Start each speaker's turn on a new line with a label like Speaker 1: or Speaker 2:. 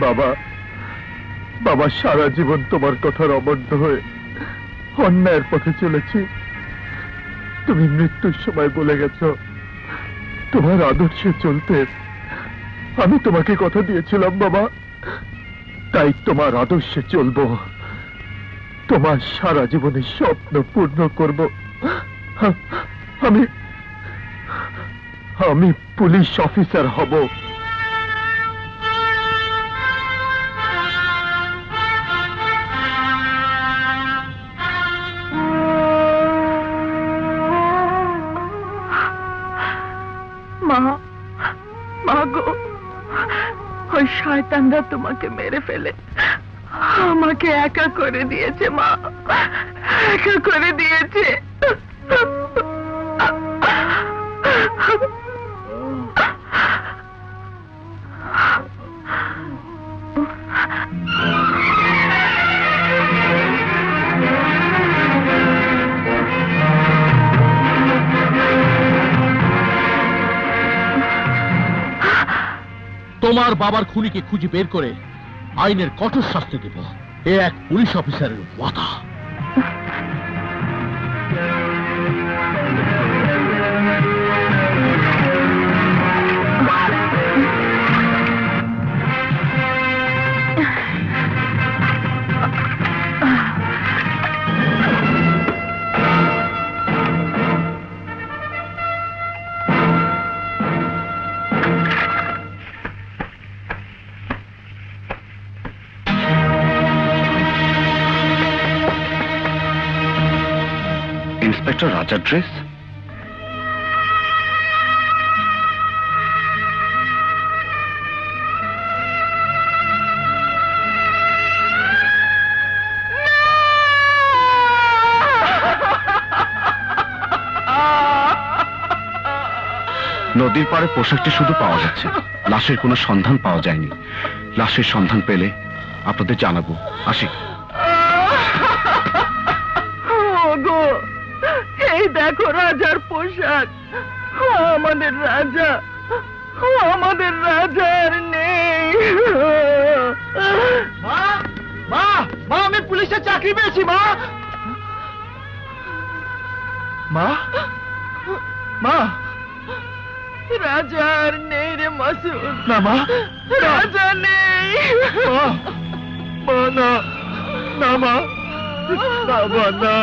Speaker 1: বাবা, বাবা সারা জীবন তোমার কথার অবদ্ধ হয়ে অন্যায়ের পথে চলেছি। তুমি মৃত্যুর সময় বলে গেছো তোমার আদর্শে চলতে। আমি তোমাকে কথা দিয়েছিলাম বাবা, তাই তোমার আদর্শে চলবো, তোমার সারা জীবনের স্বপ্ন পূর্ণ করব। আমি আমি পুলিশ অফিসার হব।
Speaker 2: মা, মা গো, ওই শয়তানরা তোমাকে মেরে ফেলে আমাকে একা করে দিয়েছে মা, একা করে দিয়েছে।
Speaker 3: তোমার বাবার খুনিকে খুঁজে বের করে আইনের কঠোর শাস্তি দেব, এ এক পুলিশ অফিসারের ওয়াদা।
Speaker 4: ইন্সপেক্টর রাজার ড্রেস? নদীর পাড়ে পোশাকটি শুধু পাওয়া যাচ্ছে, লাশের কোনো সন্ধান পাওয়া যায়নি। লাশের সন্ধান পেলে আপনাদের জানাবো। আসি।
Speaker 2: এই দেখো রাজার পোশাক, আমাদের রাজা, আমাদের রাজার নেই।
Speaker 3: মা, মা, মা, আমি পুলিশের চাকরি পেয়েছি মা। মা, মা,
Speaker 2: রাজার নেই রে মাসুদ।
Speaker 3: না মা,
Speaker 2: রাজা নেই।
Speaker 3: মা, মা, না, না মা, না মা, না।